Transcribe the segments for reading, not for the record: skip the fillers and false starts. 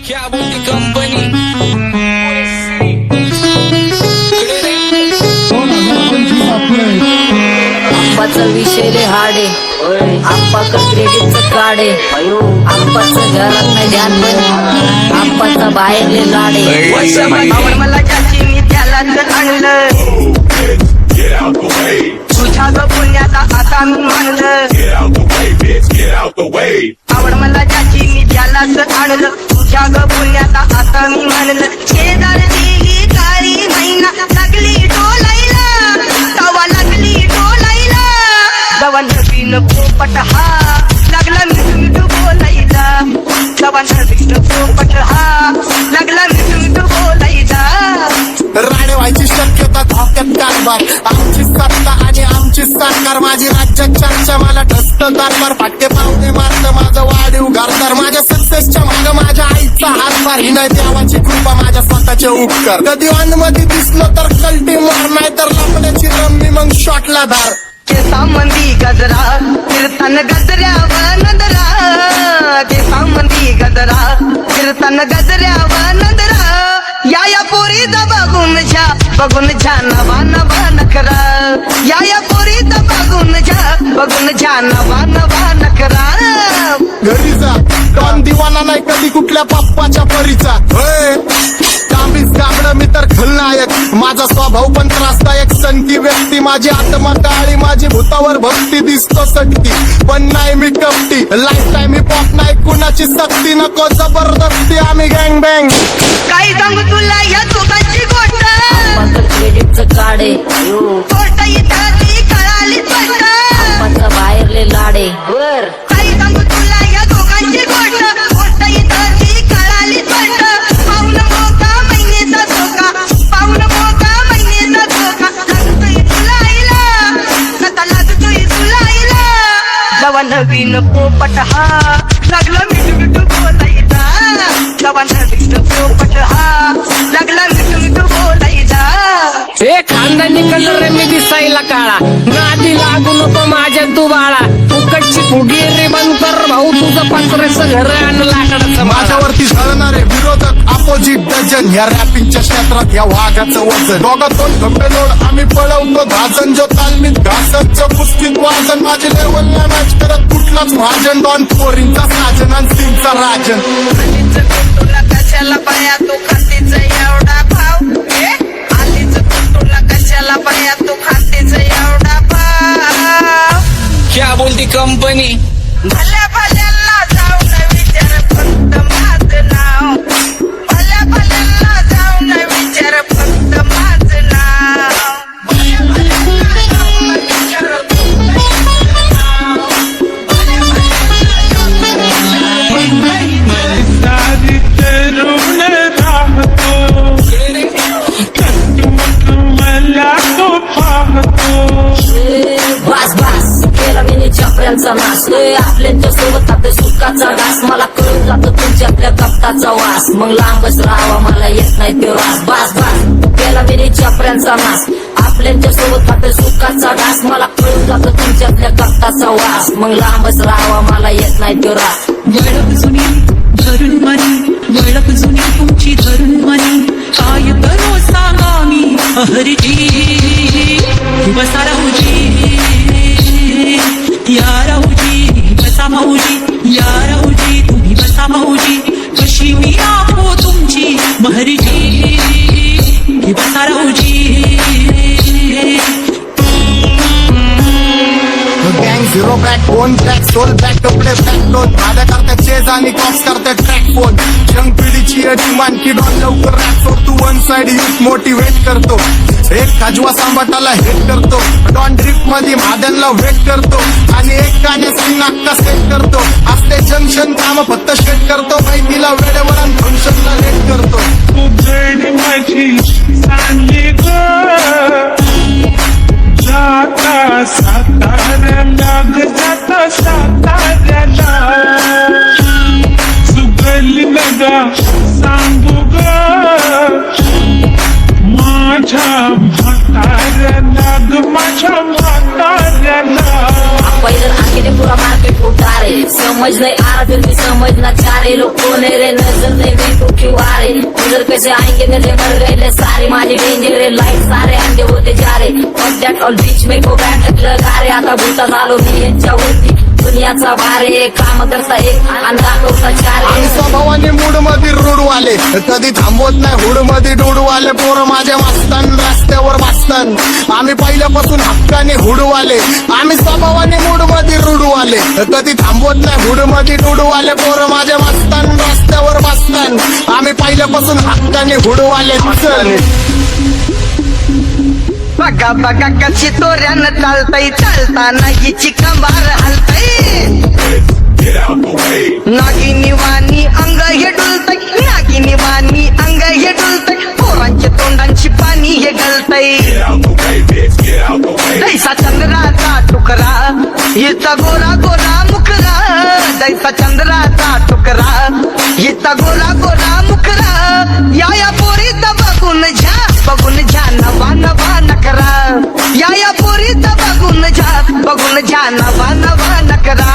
क्या बोलती कंपनी आंबाचा विषय रे हाडे आंबाचं क्रेडिटचं काढे आंबाचं घरात नाही ध्यान पण आंबाचा बाहेरले लाडे आवड मला ज्याची मी त्यालाच आणलं तुझ्या ग पुण्याचा आता मी मानलं आवड मला ज्याची मी त्यालाच आणलं तुझ्या ग पुण्याचा आता मी मानलं शेजार दिली काळी महिना लागली डोलायला तवा लागली डोलायला जवा नवीन पोपट हा लागला मिठू बोलायला जवा नवीन पोपट हा लागला मिठू बोलायला राणे व्हायची शक्यता धोक्यात कारभार आमची सत्ता आणि आमची सरकार माझी राज्यात चर्चा मला ठसत कारभार फाटके पावणे मारत माझं वाढीव घरदार माझ्या सक्सेसच्या माग माझ्या आईचा हातभार ही नाही देवाची कृपा माझ्या स्वतःचे उपकार कधी मध्ये दिसलं तर कल्टी मार नाही तर लपण्याची रम्मी मग शॉटला धार केसामंदी गजरा फिरताना गजऱ्यावर नजरा केसामंदी गजरा फिरताना गजऱ्यावर नजरा या पोरीचा बघून झा नवा नवा नखरा या पोरीचा बघून झा नवा नवा नखरा घरी जा डॉन दिवाना नाही कधी कुठल्या पप्पाच्या परीचा कामीच गाबड मी तर खलनायक माझा स्वभाव पण त्रासदायक संकी व्यक्ती माझी आत्मा काळी माझी भूतावर भक्ती दिसतो सटकी पण नाही मी कपटी लाईफ टाईम ही पॉप नाही कुणाची सक्ती नको जबरदस्ती आम्ही गँग बँग काही सांगू तुला या दोघांची गोष्ट आंबाचं क्रेडिटचं काढे गोष्ट इथं ती कळाली स्पष्ट आंबाचा बाहेरले लाडे काही सांगू तुला या दोघांची गोष्ट इथं ती कळाली स्पष्ट पाऊल मोका महिनेचा धोका पाऊल मोका महिनेचा धोका लागतोय तुला आईला नका लागतोय तुला आईला जवा नवीन पोपट हा लागला मिठू बोलायचा जवा नवीन पोपट हा लागला मिठू बोलायचा ए खानदानी कलर रे मी दिसायला काळा नादी लागू नको माझ्या तू बाळा फुकटची फुगी रे बंद कर भाऊ तुझं पत्र्याचं घर आणि लाकडाचं माझ्यावरती झळणारे विरोधक अपोजिट डझन या रॅपिंगच्या क्षेत्रात या वाघाचं वजन दोघातून खंबे लोड आम्ही पळवतो धाजन जो तालमीत घासतचं पुस्तीत वाजन माझी लेवल नाही मॅच करत कुठलाच भाजन डॉन पोरींचा साजन आणि सिंगचा राजन तुला कशाला पाया तू खातीच एवढा भाव आलीच तुला कशाला पाया तू खातीच एवढा भाव क्या बोलती कंपनी भल्या भल्यांना जाऊन विचार फक्त माझं नाव भल्या भल्यांना जाऊन विचार फक्त माझं नाव भल्या भल्यांना जाऊन विचार फक्त माझं नाव भल्या सारी तरुण राहतो मला तो पाहतो बास बास केला मी चपऱ्यांचा नाश आपल्या सोबत आपल्या सुखाचा घास मला कळून जातो तुमच्यातल्या कपटाचा वास मग लांबच राहावा मला येत नाही तो रास बास बास केला मी चपऱ्यांचा नाश आपल्या सोबत आपल्या सुखाचा घास मला कळून जातो तुमच्यातल्या कपटाचा वास मग लांबच राहावा मला येत नाही तो रास वळख जुनी धरून मनी वळख जुनी तुमची धरून मनी काय करो सांगा मी अहरजी बसा राहूजी या राहूजी बसा भाऊजी या राहूजी तुम्ही बसा भाऊजी कशी मी राहो तुमची महरजी बसा राहूजी गँग zero back phone track soul back कपडे बॅक दोन भाड्या करतात चेज आणि कॉप्स करतात ट्रॅक फोन यंग पिढीची डिमांड की डॉन लवकर रॅप सोड तू वन साइड युथ मोटिवेट करतो एक काजवा सांबाटाला हेट करतो डॉन ड्रिफ्ट मध्ये महादनला वेट करतो आणि एक गाण्याची नाक्का सेट करतो असते जंक्शन काम फक्त शेट करतो माहितीला वेळेवर आणि फंक्शनला लेट करतो तुझडी माझी चांगली ग जाता साताऱ्याला ग जाता साताऱ्याला सुगली नगा सांगू ग माझ्या म्हाताऱ्याला ग माझ्या म्हाताऱ्याला पहिलं आखिरे पुरा मार्केट उतारे समज नहीं आ रहा फिर भी समझना चाह रहे लोग कौन है रे नजर नहीं तू क्यों आ रहे उधर कैसे आएंगे मेरे मर गए सारे माझे डेंजर लाईट सारे अंडे होते जा रे और दॅट ऑल बीच में गो बॅट लगा रे आता भूता झालो मी यांच्यावरती दुनियाचा भारे काम करता एक आणि दाखवता चार आम्ही स्वभावाने मूड मध्ये रूडवाले कधी थांबवत नाही हुड मध्ये डोडवाले पोरं माझ्या मस्तान रस्त्यावर बसतान आम्ही पहिल्यापासून हक्काने हुडवाले आम्ही स्वभावाने मूड मध्ये रूडवाले कधी थांबवत नाही हुड मध्ये डोडवाले पोरं माझ्या मस्तान रस्त्यावर बसतान आम्ही पहिल्यापासून हक्काने हुडवाले बघा बघा कशी तोऱ्यानं चालतय चालताना हिची कंबार हलतय नागिनी वाणी अंग हे डुलतय नागिनी वाणी अंग हे डुलतय पोरांच्या तोंडांची पाणी हे गलतय जैसा चंद्राचा तुकडा हिचा गोरा गोरा मुखरा जैसा चंद्राचा तुकडा हिचा गोरा गोरा मुखरा या पोरीचा बघून झा नवा नवा नकरा या पोरीचा बघून झा नवा नवा नकरा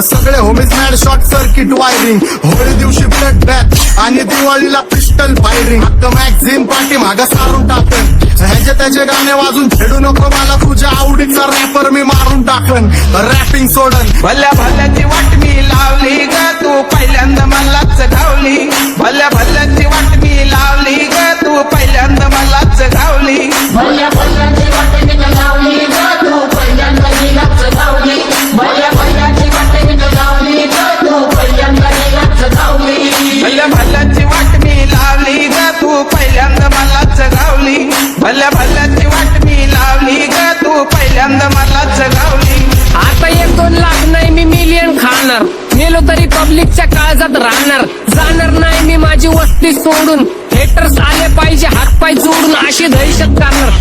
सगळे homies mad short circuit wiring Holi दिवशी ब्लड बॅथ आणि दिवाळीला पिस्टल फायरिंग हक्क मॅगझिन पाठी मागा सारून टाकन ह्याचे त्याचे गाणे वाजून खेळू नको मला तुझ्या आवडीचा रॅपर मी मारून टाकन रॅपिंग सोडन भल्या भल्याची वाट मी लावली ग तू पहिल्यांदा मलाच गावली भल्या भल्याची वाट मी लावली ग तू पहिल्यांदा मलाच गावली भल्या भल्याची वाट मी लावली ग तू पहिल्यांदा नीलाच गावली भल्या भल्याची वाट मी लावली ग तू पहिल्यांदा नीलाच गावली भल्या भल्याची वाट मी लावली ग तू पहिल्यांदा मलाच गावली भल्या भल्याची वाट मी लावली ग तू पहिल्यांदा मलाच गावली आता 1-2 लाख नाही मी मिलियन खाणार मेलो तरी पब्लिकच्या काळजात राहणार जाणार नाही मी माझी वस्ती सोडून हेटर्स आले पाहिजे हातपाय जोडून अशी दहशत करणार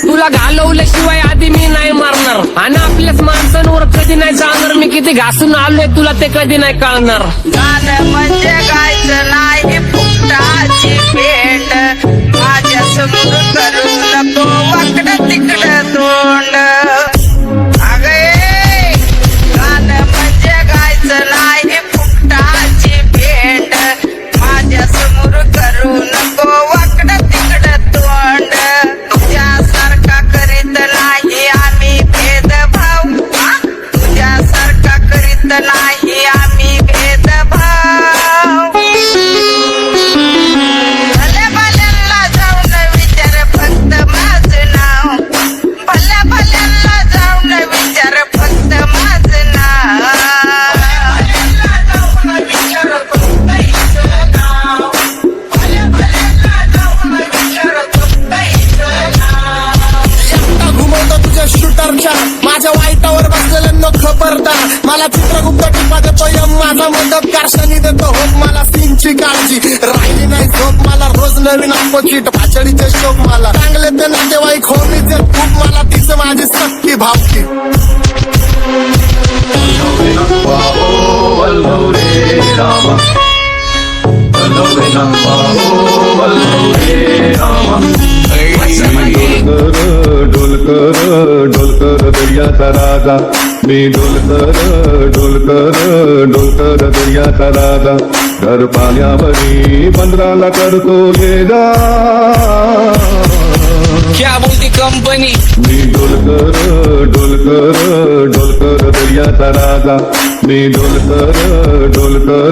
तुला घालवल्याशिवाय आधी मी नाही मारणार आणि आपल्याच माणसांवर कधी नाही जाणार मी किती घासून आलोय तुला ते कधी नाही कळणार गाणं म्हणजे गायचं नाही फुकटाची भेट माझ्या समोर करू नको वाकडं तिकडं तोंड अगे गाणं म्हणजे गायचं नाही फुकटाची भेट माझ्या समोर करू नको वाकडं तिकडं तोंड तुझ्यासारखा करीत नाही आम्ही भेदभाव तुझ्यासारखा करीत नाही आम्ही भेदभाव भल्या भल्यांना जाऊन विचार फक्त माझं नाव भल्या भल्यांना जाऊन विचार फक्त माझं नाव घुमवतो तुझ्या शूटरच्या माझ्या वाईटावर बसलेल्यांना खबरदार मला चित्रगुप्त टिपा देतो यम माझा मदतगार शनी देतो होप मला सीनची काळजी राहिली नाही झोप मला रोज नवीन अपोजिट भाचडीचे शोक मला चांगले ते नातेवाईक होमीचे खूप मला तिचं माझी सक्की भावकी डोलकर दर्याचा राजा मी डोलकर दर्याचा राजा घर पाण्यावरी बंदराला करतो ये जा क्या बोलती कंपनी मी डोलकर दर्याचा राजा मी डोलकर